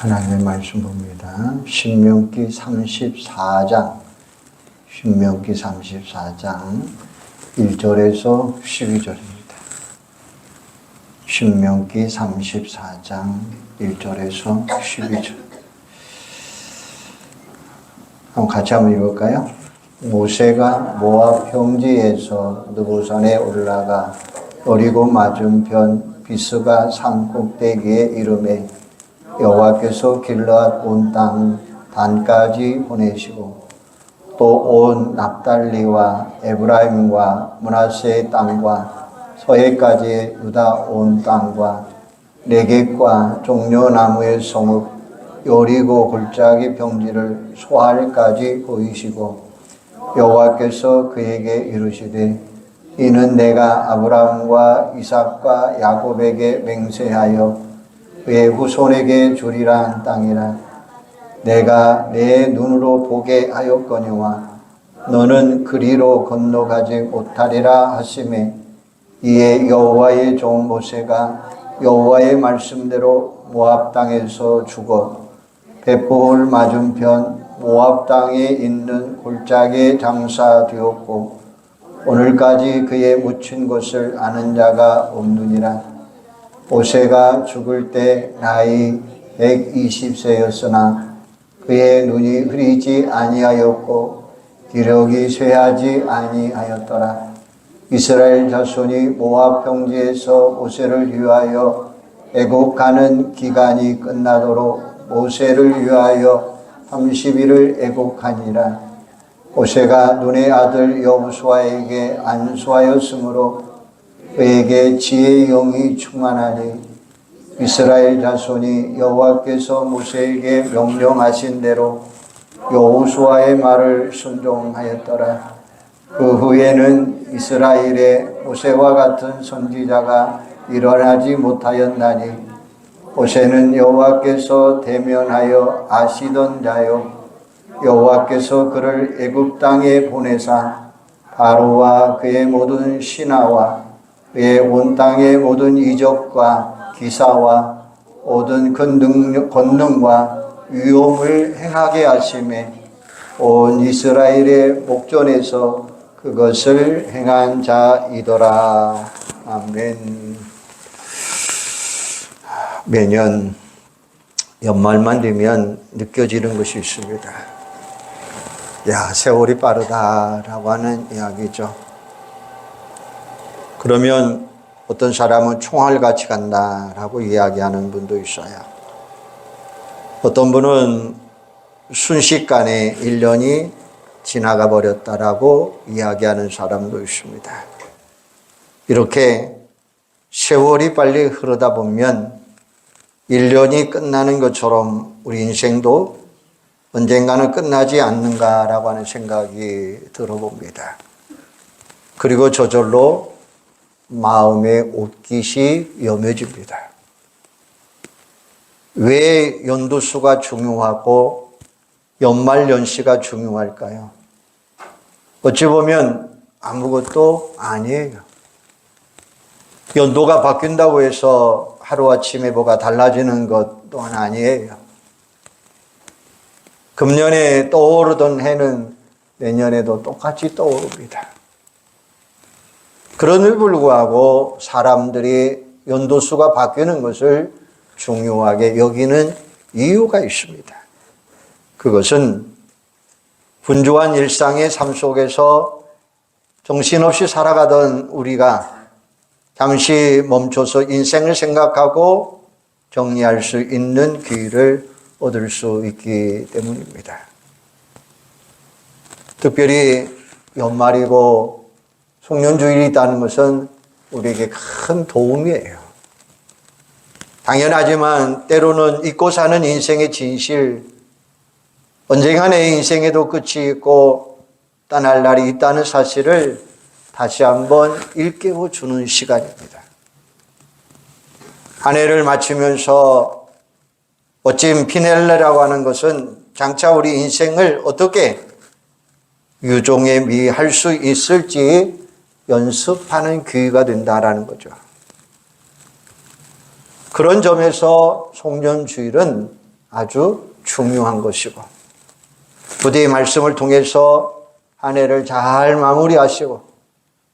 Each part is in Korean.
하나님의 말씀 봅니다. 신명기 34장 1절에서 12절입니다. 신명기 34장 1절에서 12절. 같이 한번 읽을까요? 모세가 모압 평지에서 느보산에 올라가 여리고 맞은편 비스가 산 꼭대기에 이르매 여호와께서 길르앗 온 땅 단까지 보내시고 또 온 납달리와 에브라임과 므낫세의 땅과 서해까지의 유다 온 땅과 네겝과 종려나무의 성읍 여리고 골짜기 평지를 소알까지 보이시고 여호와께서 그에게 이르시되 이는 내가 아브라함과 이삭과 야곱에게 맹세하여 그의 후손에게 주리라 한 땅이라. 내가 내 눈으로 보게 하였거니와 너는 그리로 건너가지 못하리라 하시매 이에 여호와의 종 모세가 여호와의 말씀대로 모압 땅에서 죽어 벳보홀 맞은편 모압 땅에 있는 골짜기에 장사되었고 오늘까지 그의 묻힌 곳을 아는 자가 없느니라. 모세가 죽을 때 나이 120세였으나 그의 눈이 흐리지 아니하였고 기력이 쇠하지 아니하였더라. 이스라엘 자손이 모압 평지에서 모세를 위하여 애굽 가는 기간이 끝나도록 모세를 위하여 30일을 애국하니라. 모세가 눈의 아들 여호수아에게 안수하였으므로 그에게 지혜의 영이 충만하니 이스라엘 자손이 여호와께서 모세에게 명령하신 대로 여호수아의 말을 순종하였더라. 그 후에는 이스라엘에 모세와 같은 선지자가 일어나지 못하였나니 모세는 여호와께서 대면하여 아시던 자요 여호와께서 그를 애굽 땅에 보내사 바로와 그의 모든 신하와 그의 온 땅의 모든 이적과 기사와 모든 권능과 위엄을 행하게 하심에 온 이스라엘의 목전에서 그것을 행한 자이더라. 아멘. 매년 연말만 되면 느껴지는 것이 있습니다. 야, 세월이 빠르다라고 하는 이야기죠. 그러면 어떤 사람은 총알같이 간다라고 이야기하는 분도 있어요. 어떤 분은 순식간에 1년이 지나가 버렸다라고 이야기하는 사람도 있습니다. 이렇게 세월이 빨리 흐르다 보면 1년이 끝나는 것처럼 우리 인생도 언젠가는 끝나지 않는가라고 하는 생각이 들어봅니다. 그리고 저절로 마음의 옷깃이 염해집니다. 왜 연도수가 중요하고 연말연시가 중요할까요? 어찌 보면 아무것도 아니에요. 연도가 바뀐다고 해서 하루아침에 뭐가 달라지는 것 또한 아니에요. 금년에 떠오르던 해는 내년에도 똑같이 떠오릅니다. 그럼에도 불구하고 사람들이 연도수가 바뀌는 것을 중요하게 여기는 이유가 있습니다. 그것은 분주한 일상의 삶 속에서 정신없이 살아가던 우리가 잠시 멈춰서 인생을 생각하고 정리할 수 있는 기회를 얻을 수 있기 때문입니다. 특별히 연말이고 송년주일이 있다는 것은 우리에게 큰 도움이에요. 당연하지만 때로는 잊고 사는 인생의 진실, 언젠가 내 인생에도 끝이 있고 떠날 날이 있다는 사실을 다시 한번 일깨워 주는 시간입니다. 한 해를 마치면서 멋진 피넬레라고 하는 것은 장차 우리 인생을 어떻게 유종의 미 할 수 있을지 연습하는 기회가 된다라는 거죠. 그런 점에서 송년주일은 아주 중요한 것이고, 부디의 말씀을 통해서 한 해를 잘 마무리하시고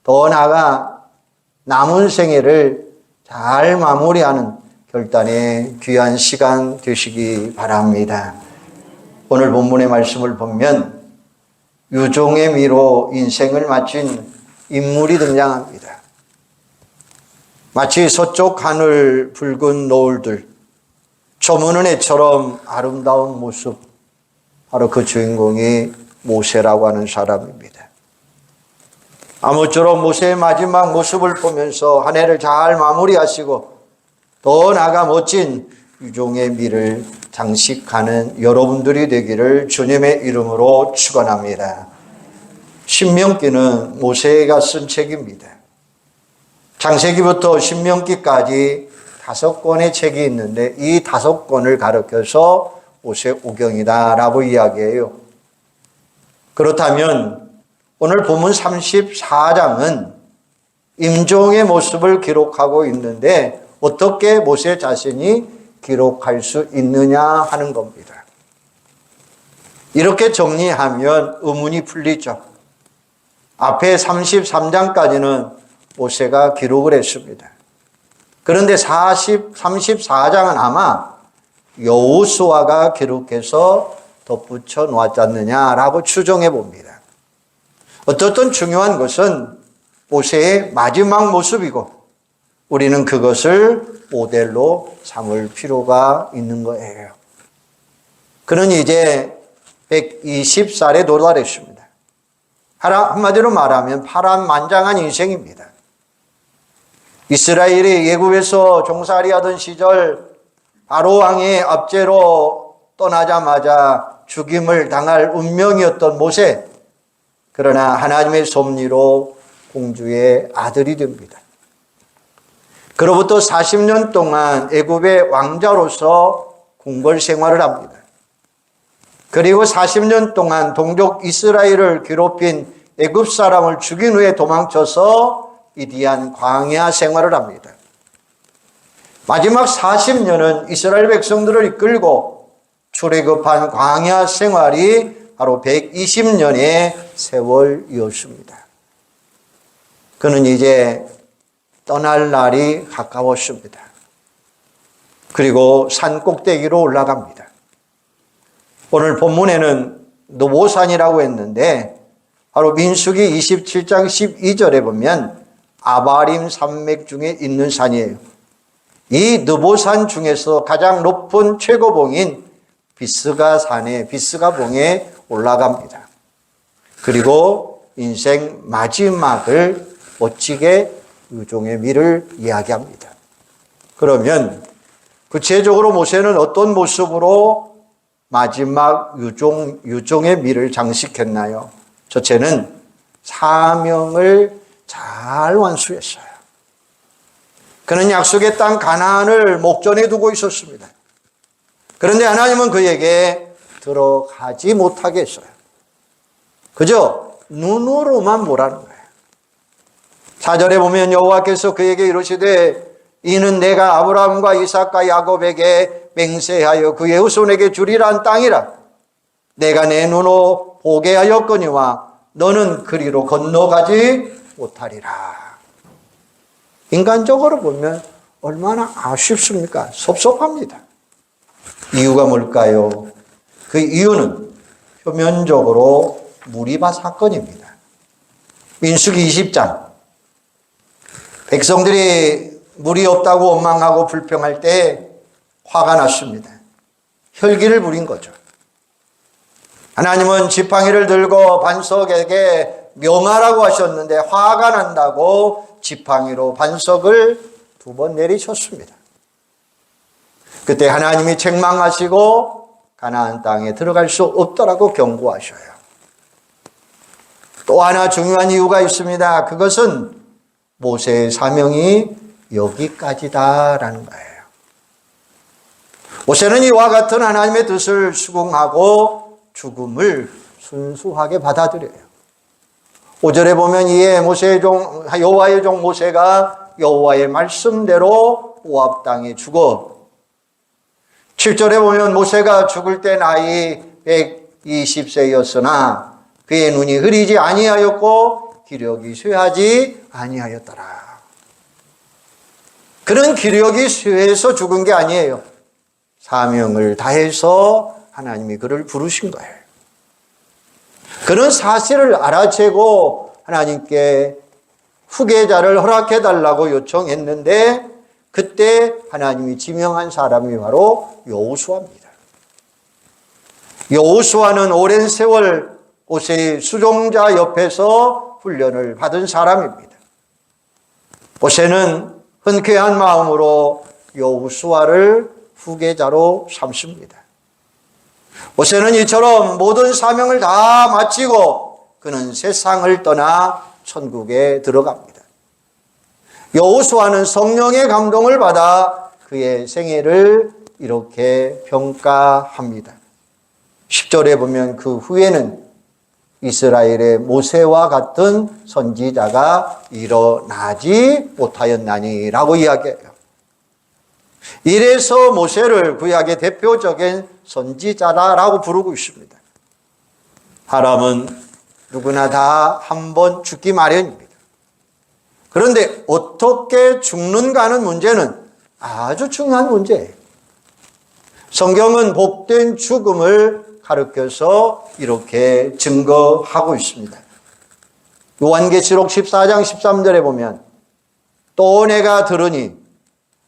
더 나아가 남은 생애를 잘 마무리하는 결단의 귀한 시간 되시기 바랍니다. 오늘 본문의 말씀을 보면 유종의 미로 인생을 마친 인물이 등장합니다. 마치 서쪽 하늘 붉은 노을들, 저무는 해처럼 아름다운 모습, 바로 그 주인공이 모세라고 하는 사람입니다. 아무쪼록 모세의 마지막 모습을 보면서 한 해를 잘 마무리하시고 더 나아가 멋진 유종의 미를 장식하는 여러분들이 되기를 주님의 이름으로 축원합니다. 신명기는 모세가 쓴 책입니다. 창세기부터 신명기까지 5권의 책이 있는데 이 5권을 가르쳐서 모세오경이다라고 이야기해요. 그렇다면 오늘 본문 34장은 임종의 모습을 기록하고 있는데 어떻게 모세 자신이 기록할 수 있느냐 하는 겁니다. 이렇게 정리하면 의문이 풀리죠. 앞에 33장까지는 모세가 기록을 했습니다. 그런데 34장은 아마 여호수아가 기록해서 덧붙여 놓았지 않느냐라고 추정해 봅니다. 어떻든 중요한 것은 모세의 마지막 모습이고 우리는 그것을 모델로 삼을 필요가 있는 거예요. 그는 이제 120살에 도달했습니다. 한마디로 말하면 파란만장한 인생입니다. 이스라엘이 애굽에서 종살이 하던 시절 바로 왕의 압제로 떠나자마자 죽임을 당할 운명이었던 모세. 그러나 하나님의 섭리로 공주의 아들이 됩니다. 그로부터 40년 동안 애굽의 왕자로서 궁궐 생활을 합니다. 그리고 40년 동안 동족 이스라엘을 괴롭힌 애굽 사람을 죽인 후에 도망쳐서 미디안 광야 생활을 합니다. 마지막 40년은 이스라엘 백성들을 이끌고 출애굽한 광야 생활이 바로 120년의 세월이었습니다. 그는 이제 떠날 날이 가까웠습니다. 그리고 산 꼭대기로 올라갑니다. 오늘 본문에는 느보산이라고 했는데 바로 민수기 27장 12절에 보면 아바림 산맥 중에 있는 산이에요. 이 느보산 중에서 가장 높은 최고봉인 비스가봉에 올라갑니다. 그리고 인생 마지막을 멋지게 유종의 미를 이야기합니다. 그러면 구체적으로 모세는 어떤 모습으로 마지막 유종의 미를 장식했나요? 첫째는 사명을 잘 완수했어요. 그는 약속의 땅 가나안을 목전에 두고 있었습니다. 그런데 하나님은 그에게 들어가지 못하게 했어요. 그저 눈으로만 보라는 거예요. 4절에 보면 여호와께서 그에게 이르시되 이는 내가 아브라함과 이삭과 야곱에게 맹세하여 그의 후손에게 주리란 땅이라. 내가 내 눈으로 보게 하였거니와 너는 그리로 건너가지 못하리라. 인간적으로 보면 얼마나 아쉽습니까? 섭섭합니다. 이유가 뭘까요? 그 이유는 표면적으로 무리바 사건입니다. 민수기 20장 백성들이 물이 없다고 원망하고 불평할 때 화가 났습니다. 혈기를 부린 거죠. 하나님은 지팡이를 들고 반석에게 명하라고 하셨는데 화가 난다고 지팡이로 반석을 2번 내리쳤습니다. 그때 하나님이 책망하시고 가나안 땅에 들어갈 수 없더라고 경고하셔요. 또 하나 중요한 이유가 있습니다. 그것은 모세의 사명이 여기까지다라는 거예요. 모세는 이와 같은 하나님의 뜻을 수긍하고 죽음을 순수하게 받아들여요. 5절에 보면 이에 여호와의 종 모세가 여호와의 말씀대로 모압 땅에 죽어 7절에 보면 모세가 죽을 때 나이 120세였으나 그의 눈이 흐리지 아니하였고 기력이 쇠하지 아니하였더라. 그는 기력이 쇠해서 죽은 게 아니에요. 사명을 다해서 하나님이 그를 부르신 거예요. 그는 사실을 알아채고 하나님께 후계자를 허락해달라고 요청했는데 그때 하나님이 지명한 사람이 바로 여호수아입니다. 여호수아는 오랜 세월 모세의 수종자 옆에서 훈련을 받은 사람입니다. 모세는 흔쾌한 마음으로 여호수아를 후계자로 삼습니다. 모세는 이처럼 모든 사명을 다 마치고 그는 세상을 떠나 천국에 들어갑니다. 여호수아는 성령의 감동을 받아 그의 생애를 이렇게 평가합니다. 10절에 보면 그 후에는 이스라엘의 모세와 같은 선지자가 일어나지 못하였나니라고 이야기해요. 이래서 모세를 구약의 대표적인 선지자라고 부르고 있습니다. 사람은 누구나 다 한 번 죽기 마련입니다. 그런데 어떻게 죽는가 하는 문제는 아주 중요한 문제예요. 성경은 복된 죽음을 가르쳐서 이렇게 증거하고 있습니다. 요한계시록 14장 13절에 보면 또 내가 들으니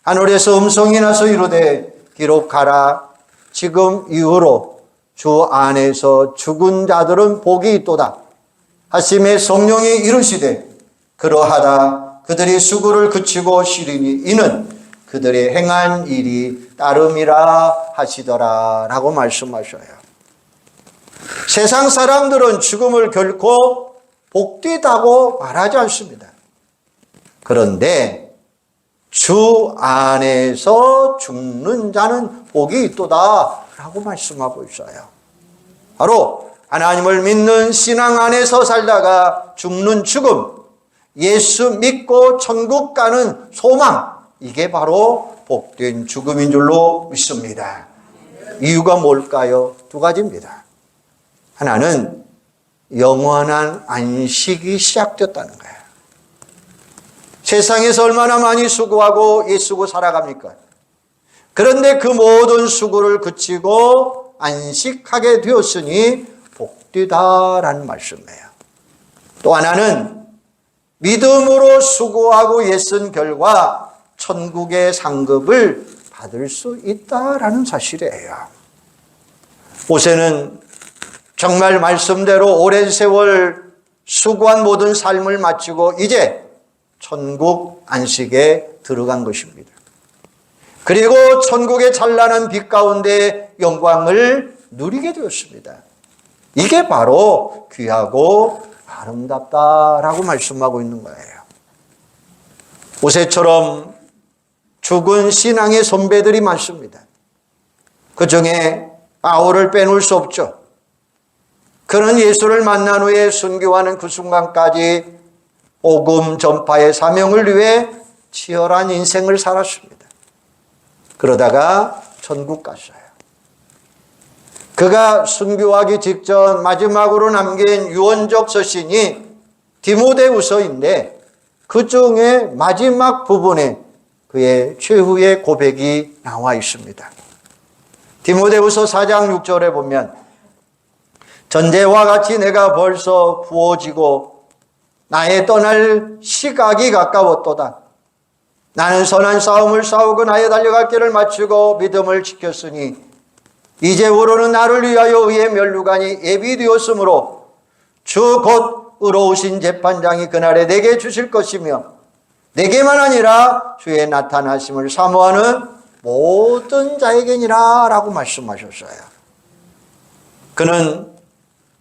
하늘에서 음성이 나서 이르되 기록하라. 지금 이후로 주 안에서 죽은 자들은 복이 있도다. 하심에 성령이 이르시되 그러하다. 그들이 수고를 그치고 쉬리니 이는 그들의 행한 일이 따름이라 하시더라 라고 말씀하셔요. 세상 사람들은 죽음을 결코 복되다고 말하지 않습니다. 그런데 주 안에서 죽는 자는 복이 있도다 라고 말씀하고 있어요. 바로 하나님을 믿는 신앙 안에서 살다가 죽는 죽음, 예수 믿고 천국 가는 소망, 이게 바로 복된 죽음인 줄로 믿습니다. 이유가 뭘까요? 두 가지입니다. 하나는 영원한 안식이 시작됐다는 거예요. 세상에서 얼마나 많이 수고하고 애쓰고 살아갑니까? 그런데 그 모든 수고를 그치고 안식하게 되었으니 복되다라는 말씀이에요. 또 하나는 믿음으로 수고하고 애쓴 결과 천국의 상급을 받을 수 있다라는 사실이에요. 모세는 정말 말씀대로 오랜 세월 수고한 모든 삶을 마치고 이제 천국 안식에 들어간 것입니다. 그리고 천국의 찬란한 빛 가운데 영광을 누리게 되었습니다. 이게 바로 귀하고 아름답다라고 말씀하고 있는 거예요. 모세처럼 죽은 신앙의 선배들이 많습니다. 그 중에 바울을 빼놓을 수 없죠. 그는 예수를 만난 후에 순교하는 그 순간까지 복음 전파의 사명을 위해 치열한 인생을 살았습니다. 그러다가 천국 갔어요. 그가 순교하기 직전 마지막으로 남긴 유언적 서신이 디모데후서인데 그 중에 마지막 부분에 그의 최후의 고백이 나와 있습니다. 디모데후서 4장 6절에 보면 전제와 같이 내가 벌써 부어지고 나의 떠날 시각이 가까웠도다. 나는 선한 싸움을 싸우고 나의 달려갈 길을 마치고 믿음을 지켰으니 이제후로는 나를 위하여 의의 면류관이 예비되었으므로 주 곧 의로우신 재판장이 그날에 내게 주실 것이며 내게만 아니라 주의 나타나심을 사모하는 모든 자에게니라 라고 말씀하셨어요. 그는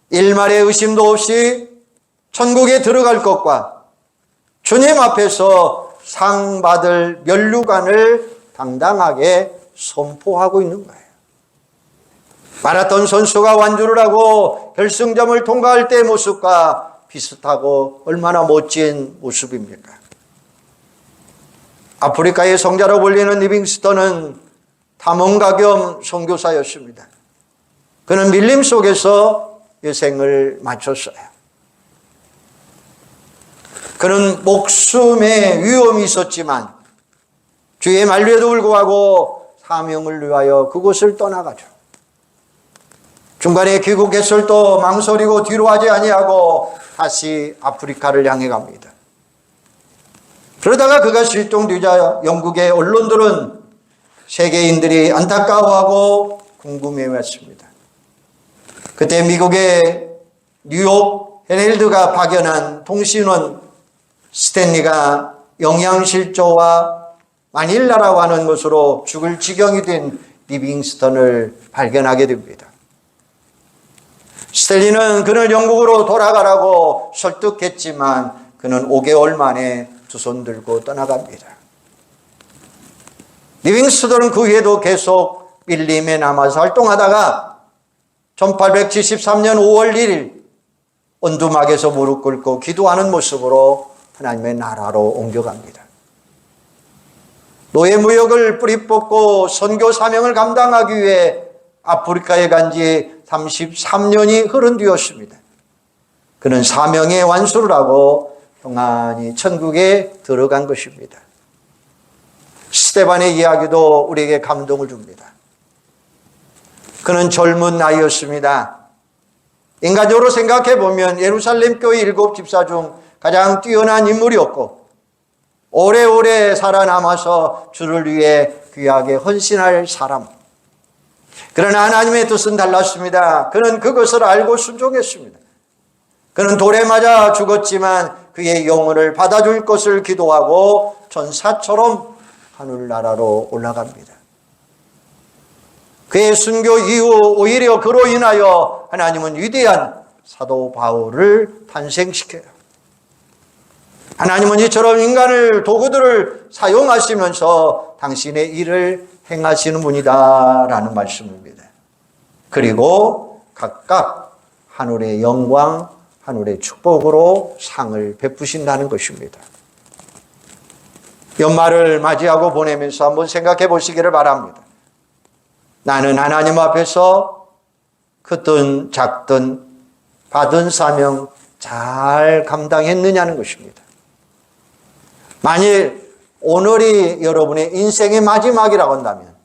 일말의 의심도 없이 천국에 들어갈 것과 주님 앞에서 상 받을 면류관을 당당하게 선포하고 있는 거예요. 마라톤 선수가 완주를 하고 결승점을 통과할 때의 모습과 비슷하고 얼마나 멋진 모습입니까? 아프리카의 성자로 불리는 리빙스턴은 탐험가 겸 선교사였습니다. 그는 밀림 속에서 여생을 마쳤어요. 그는 목숨의 위험이 있었지만 주의 만류에도 불구하고 사명을 위하여 그곳을 떠나가죠. 중간에 귀국했을 또 망설이고 뒤로 하지 아니하고 다시 아프리카를 향해 갑니다. 그러다가 그가 실종되자 영국의 언론들은 세계인들이 안타까워하고 궁금해했습니다. 그때 미국의 뉴욕 헤럴드가 파견한 통신원 스탠리가 영양실조와 마닐라라고 하는 곳으로 죽을 지경이 된 리빙스턴을 발견하게 됩니다. 스탠리는 그를 영국으로 돌아가라고 설득했지만 그는 5개월 만에 두 손 들고 떠나갑니다. 리빙스턴은 그 후에도 계속 밀림에 남아서 활동하다가 1873년 5월 1일 언두막에서 무릎 꿇고 기도하는 모습으로 하나님의 나라로 옮겨갑니다. 노예무역을 뿌리 뽑고 선교 사명을 감당하기 위해 아프리카에 간 지 33년이 흐른 뒤였습니다. 그는 사명의 완수를 하고 평안히 천국에 들어간 것입니다. 스데반의 이야기도 우리에게 감동을 줍니다. 그는 젊은 나이였습니다. 인간적으로 생각해 보면 예루살렘 교회 7 집사 중 가장 뛰어난 인물이었고 오래오래 살아남아서 주를 위해 귀하게 헌신할 사람. 그러나 하나님의 뜻은 달랐습니다. 그는 그것을 알고 순종했습니다. 그는 돌에 맞아 죽었지만 그의 영혼을 받아줄 것을 기도하고 천사처럼 하늘나라로 올라갑니다. 그의 순교 이후 오히려 그로 인하여 하나님은 위대한 사도 바울을 탄생시켜요. 하나님은 이처럼 인간을 도구들을 사용하시면서 당신의 일을 행하시는 분이다라는 말씀입니다. 그리고 각각 하늘의 영광, 하늘의 축복으로 상을 베푸신다는 것입니다. 연말을 맞이하고 보내면서 한번 생각해 보시기를 바랍니다. 나는 하나님 앞에서 크든 작든 받은 사명 잘 감당했느냐는 것입니다. 만일 오늘이 여러분의 인생의 마지막이라고 한다면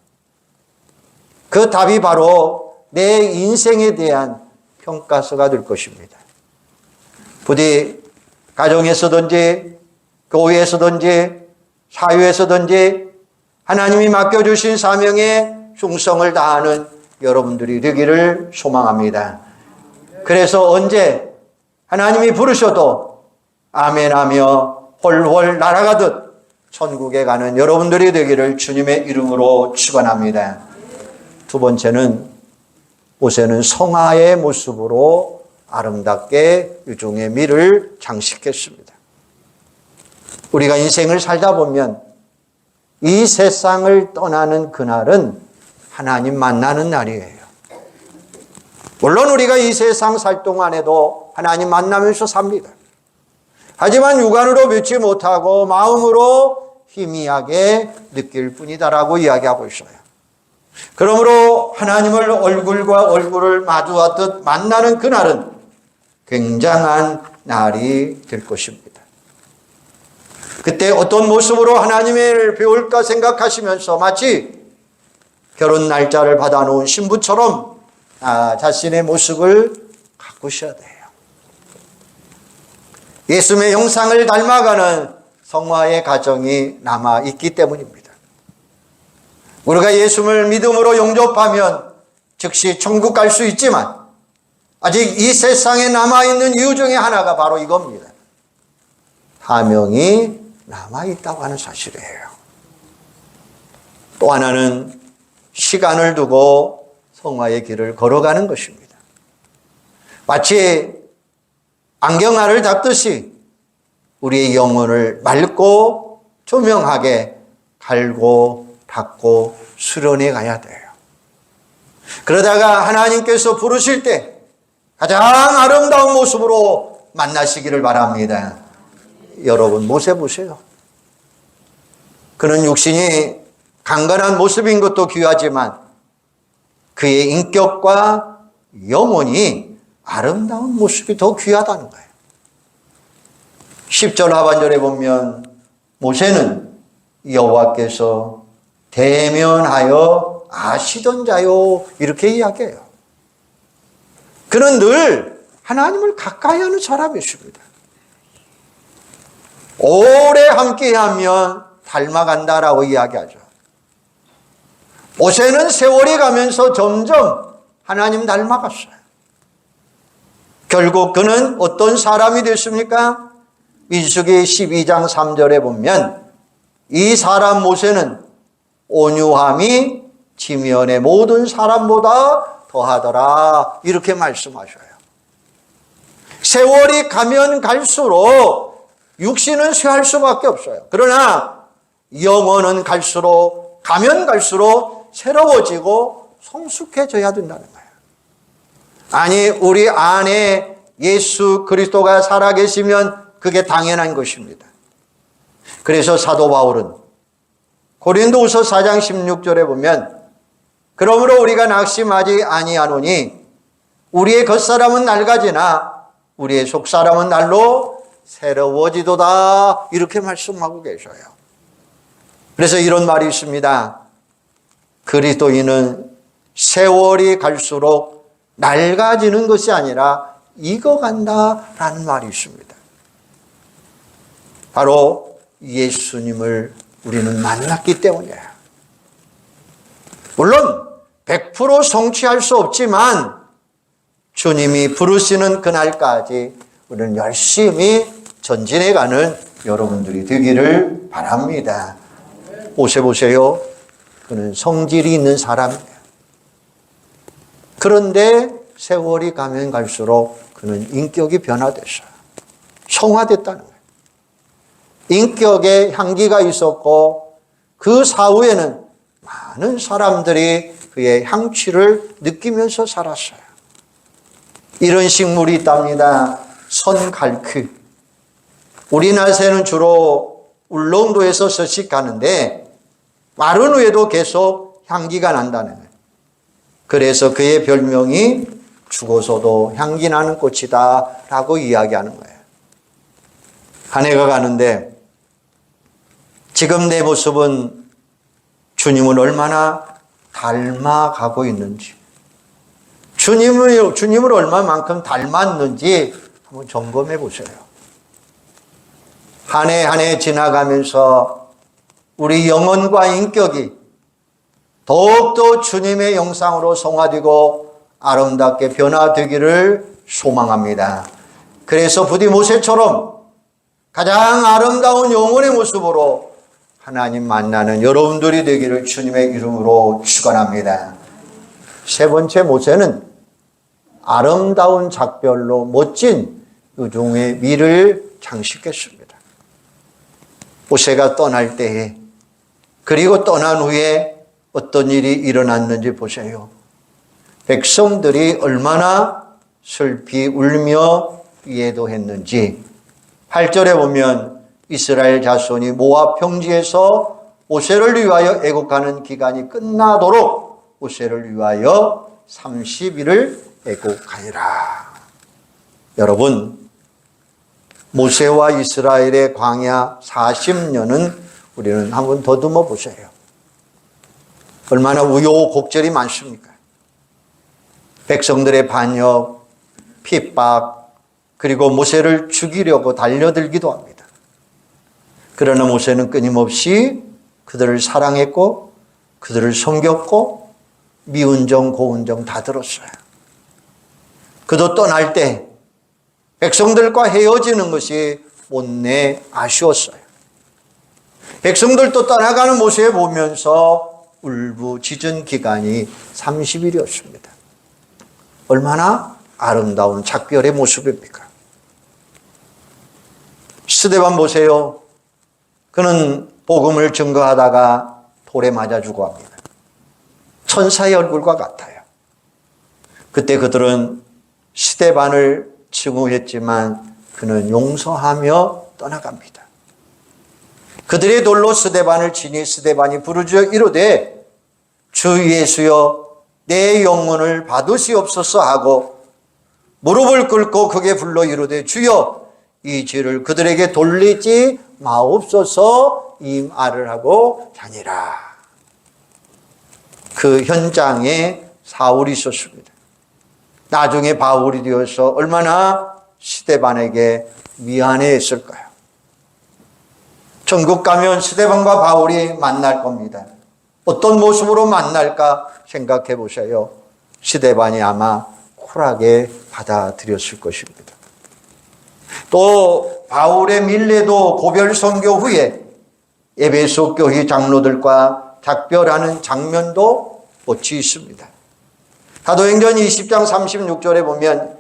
그 답이 바로 내 인생에 대한 평가서가 될 것입니다. 부디 가정에서든지 교회에서든지 사회에서든지 하나님이 맡겨주신 사명에 충성을 다하는 여러분들이 되기를 소망합니다. 그래서 언제 하나님이 부르셔도 아멘하며 훨훨 날아가듯 천국에 가는 여러분들이 되기를 주님의 이름으로 축원합니다. 두 번째는 모세는 성화의 모습으로 아름답게 유종의 미를 장식했습니다. 우리가 인생을 살다 보면 이 세상을 떠나는 그날은 하나님 만나는 날이에요. 물론 우리가 이 세상 살 동안에도 하나님 만나면서 삽니다. 하지만 육안으로 믿지 못하고 마음으로 희미하게 느낄 뿐이다라고 이야기하고 있어요. 그러므로 하나님을 얼굴과 얼굴을 마주하듯 만나는 그날은 굉장한 날이 될 것입니다. 그때 어떤 모습으로 하나님을 배울까 생각하시면서 마치 결혼 날짜를 받아놓은 신부처럼 자신의 모습을 가꾸셔야 돼요. 예수님의 형상을 닮아가는 성화의 과정이 남아있기 때문입니다. 우리가 예수님을 믿음으로 영접하면 즉시 천국 갈 수 있지만 아직 이 세상에 남아있는 이유 중에 하나가 바로 이겁니다. 사명이 남아있다고 하는 사실이에요. 또 하나는 시간을 두고 성화의 길을 걸어가는 것입니다. 마치 안경알을 닦듯이 우리의 영혼을 맑고 조명하게 갈고 닦고 수련해 가야 돼요. 그러다가 하나님께서 부르실 때 가장 아름다운 모습으로 만나시기를 바랍니다. 여러분 모세 보세요. 그는 육신이 강건한 모습인 것도 귀하지만 그의 인격과 영혼이 아름다운 모습이 더 귀하다는 거예요. 10절 하반절에 보면 모세는 여호와께서 대면하여 아시던 자요 이렇게 이야기해요. 그는 늘 하나님을 가까이 하는 사람이었습니다. 오래 함께하면 닮아간다라고 이야기하죠. 모세는 세월이 가면서 점점 하나님 닮아갔어요. 결국 그는 어떤 사람이 됐습니까? 민수기 12장 3절에 보면 이 사람 모세는 온유함이 지면의 모든 사람보다 더하더라 이렇게 말씀하셔요. 세월이 가면 갈수록 육신은 쇠할 수밖에 없어요. 그러나 영혼은 가면 갈수록 새로워지고 성숙해져야 된다는 거예요. 아니 우리 안에 예수 그리스도가 살아계시면 그게 당연한 것입니다. 그래서 사도 바울은 고린도후서 4장 16절에 보면 그러므로 우리가 낙심하지 아니하노니 우리의 겉사람은 낡아지나 우리의 속사람은 날로 새로워지도다 이렇게 말씀하고 계셔요. 그래서 이런 말이 있습니다. 그리스도인은 세월이 갈수록 낡아지는 것이 아니라 익어간다라는 말이 있습니다. 바로 예수님을 우리는 만났기 때문이에요. 물론 100% 성취할 수 없지만 주님이 부르시는 그날까지 우리는 열심히 전진해가는 여러분들이 되기를 바랍니다. 모세 보세요. 그는 성질이 있는 사람이에요. 그런데 세월이 가면 갈수록 그는 인격이 변화됐어요. 성화됐다는 거예요. 인격에 향기가 있었고 그 사후에는 많은 사람들이 그의 향취를 느끼면서 살았어요. 이런 식물이 있답니다. 선갈크. 우리나라에서는 주로 울릉도에서 서식하는데 마른 후에도 계속 향기가 난다는 거예요. 그래서 그의 별명이 죽어서도 향기 나는 꽃이다 라고 이야기하는 거예요. 한 해가 가는데 지금 내 모습은 주님을 얼마나 닮아가고 있는지, 주님을 얼마만큼 닮았는지 한번 점검해 보세요. 한 해 한 해 지나가면서 우리 영혼과 인격이 더욱더 주님의 형상으로 성화되고 아름답게 변화되기를 소망합니다. 그래서 부디 모세처럼 가장 아름다운 영혼의 모습으로 하나님 만나는 여러분들이 되기를 주님의 이름으로 축원합니다. 세 번째 모세는 아름다운 작별로 멋진 의종의 미를 장식했습니다. 모세가 떠날 때에 그리고 떠난 후에 어떤 일이 일어났는지 보세요. 백성들이 얼마나 슬피 울며 예도했는지 8절에 보면 이스라엘 자손이 모압 평지에서 모세를 위하여 애곡하는 기간이 끝나도록 모세를 위하여 30일을 애곡하니라. 여러분, 모세와 이스라엘의 광야 40년은 우리는 한번 더듬어 보세요. 얼마나 우여곡절이 많습니까? 백성들의 반역, 핍박, 그리고 모세를 죽이려고 달려들기도 합니다. 그러나 모세는 끊임없이 그들을 사랑했고 그들을 섬겼고 미운 정 고운 정 다 들었어요. 그도 떠날 때 백성들과 헤어지는 것이 못내 아쉬웠어요. 백성들도 떠나가는 모습을 보면서 울부짖은 기간이 30일이었습니다. 얼마나 아름다운 작별의 모습입니까? 스데반 보세요. 그는 복음을 증거하다가 돌에 맞아 죽어갑니다. 천사의 얼굴과 같아요. 그때 그들은 스데반을 증오했지만 그는 용서하며 떠나갑니다. 그들의 돌로 스데반을 치니 스데반이 부르짖어 이르되 주 예수여 내 영혼을 받으시옵소서 하고 무릎을 꿇고 크게 불러 이르되 주여 이 죄를 그들에게 돌리지 마옵소서 이 말을 하고 다니라. 그 현장에 사울이 있었습니다. 나중에 바울이 되어서 얼마나 스데반에게 미안해했을까요? 천국 가면 스데반과 바울이 만날 겁니다. 어떤 모습으로 만날까 생각해 보세요. 스데반이 아마 쿨하게 받아들였을 것입니다. 또 바울의 밀레도 고별 선교 후에 에베소 교회 장로들과 작별하는 장면도 어찌 있습니다. 사도행전 20장 36절에 보면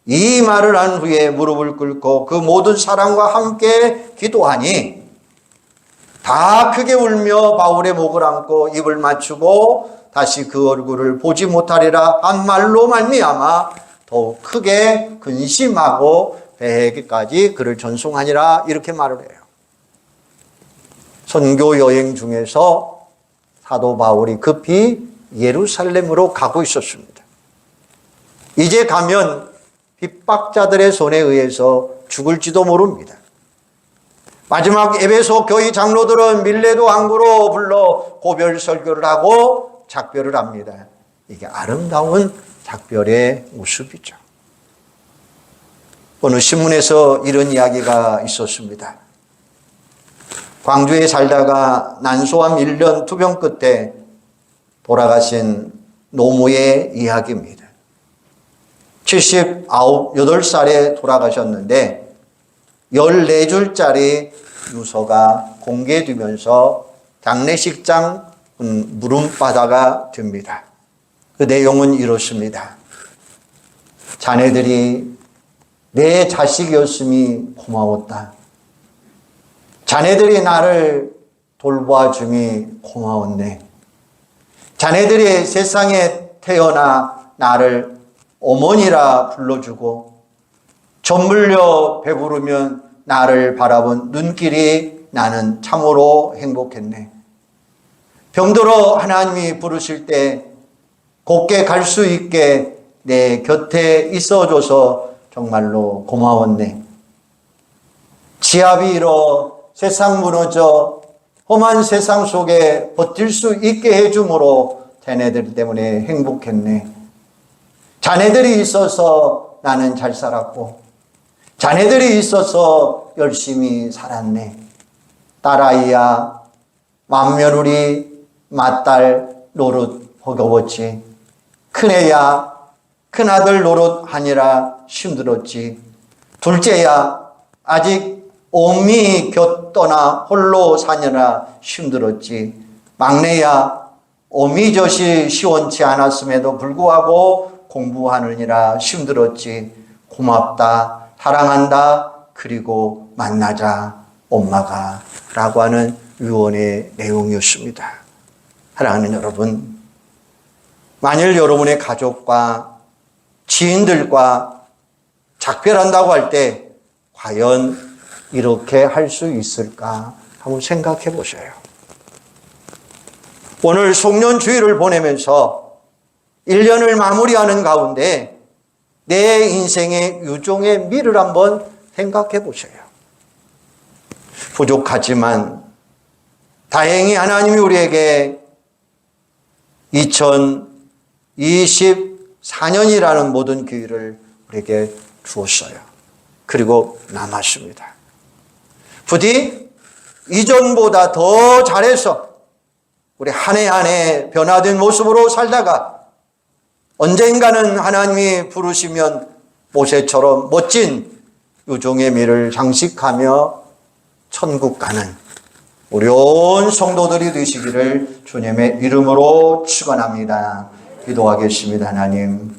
이 말을 한 후에 무릎을 꿇고 그 모든 사람과 함께 기도하니 다 크게 울며 바울의 목을 안고 입을 맞추고 다시 그 얼굴을 보지 못하리라 한 말로 말미암아 더욱 크게 근심하고 배에게까지 그를 전송하니라 이렇게 말을 해요. 선교 여행 중에서 사도 바울이 급히 예루살렘으로 가고 있었습니다. 이제 가면 핍박자들의 손에 의해서 죽을지도 모릅니다. 마지막 에베소 교회 장로들은 밀레도 항구로 불러 고별 설교를 하고 작별을 합니다. 이게 아름다운 작별의 모습이죠. 어느 신문에서 이런 이야기가 있었습니다. 광주에 살다가 난소암 1년 투병 끝에 돌아가신 노모의 이야기입니다. 8살에 돌아가셨는데 14줄짜리 유서가 공개되면서 장례식장 물음바다가 됩니다. 그 내용은 이렇습니다. 자네들이 내 자식이었음이 고마웠다. 자네들이 나를 돌봐줌이 고마웠네. 자네들이 세상에 태어나 나를 어머니라 불러주고 젖물려 배부르면 나를 바라본 눈길이 나는 참으로 행복했네. 병들어 하나님이 부르실 때 곱게 갈 수 있게 내 곁에 있어줘서 정말로 고마웠네. 지압이 일어 세상 무너져 험한 세상 속에 버틸 수 있게 해줌으로 자네들 때문에 행복했네. 자네들이 있어서 나는 잘 살았고 자네들이 있어서 열심히 살았네. 딸아이야 맏며느리 맏딸 노릇 버거웠지. 큰애야 큰아들 노릇 하느라 힘들었지. 둘째야 아직 어미 곁 떠나 홀로 사느라 힘들었지. 막내야 어미젖이 시원치 않았음에도 불구하고 공부하느니라 힘들었지. 고맙다, 사랑한다, 그리고 만나자, 엄마가 라고 하는 유언의 내용이었습니다. 사랑하는 여러분, 만일 여러분의 가족과 지인들과 작별한다고 할 때 과연 이렇게 할 수 있을까 한번 생각해 보세요. 오늘 송년주일을 보내면서 1년을 마무리하는 가운데 내 인생의 유종의 미를 한번 생각해 보세요. 부족하지만 다행히 하나님이 우리에게 2024년이라는 모든 기회를 우리에게 주었어요. 그리고 남았습니다. 부디 이전보다 더 잘해서 우리 한 해 한 해 변화된 모습으로 살다가 언젠가는 하나님이 부르시면 모세처럼 멋진 유종의 미를 장식하며 천국 가는 우리 온 성도들이 되시기를 주님의 이름으로 축원합니다. 기도하겠습니다. 하나님,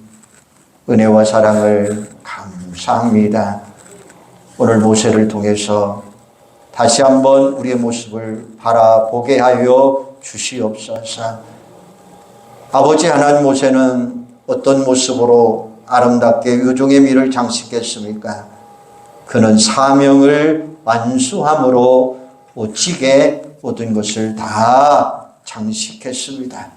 은혜와 사랑을 감사합니다. 오늘 모세를 통해서 다시 한번 우리의 모습을 바라보게 하여 주시옵소서. 아버지 하나님, 모세는 어떤 모습으로 아름답게 유종의 미를 장식했습니까? 그는 사명을 완수함으로 멋지게 모든 것을 다 장식했습니다.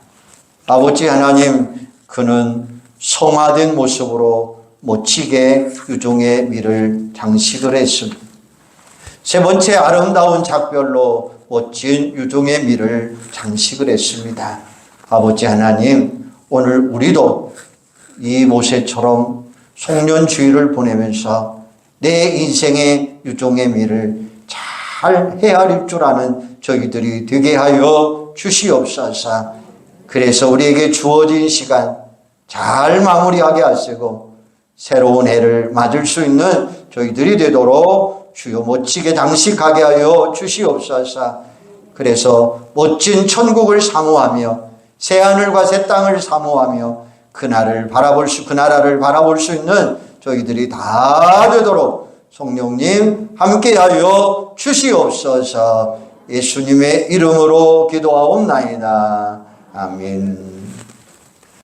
아버지 하나님, 그는 성화된 모습으로 멋지게 유종의 미를 장식을 했습니다. 세 번째, 아름다운 작별로 멋진 유종의 미를 장식을 했습니다. 아버지 하나님, 오늘 우리도 이 모세처럼 송년주의를 보내면서 내 인생의 유종의 미를 잘 헤아릴 줄 아는 저희들이 되게 하여 주시옵소서. 그래서 우리에게 주어진 시간 잘 마무리하게 하시고 새로운 해를 맞을 수 있는 저희들이 되도록 주여 멋지게 장식하게 하여 주시옵소서. 그래서 멋진 천국을 사모하며 새하늘과 새 땅을 사모하며 그 나라를 바라볼 수 있는 저희들이 다 되도록 성령님 함께하여 주시옵소서. 예수님의 이름으로 기도하옵나이다. 아멘.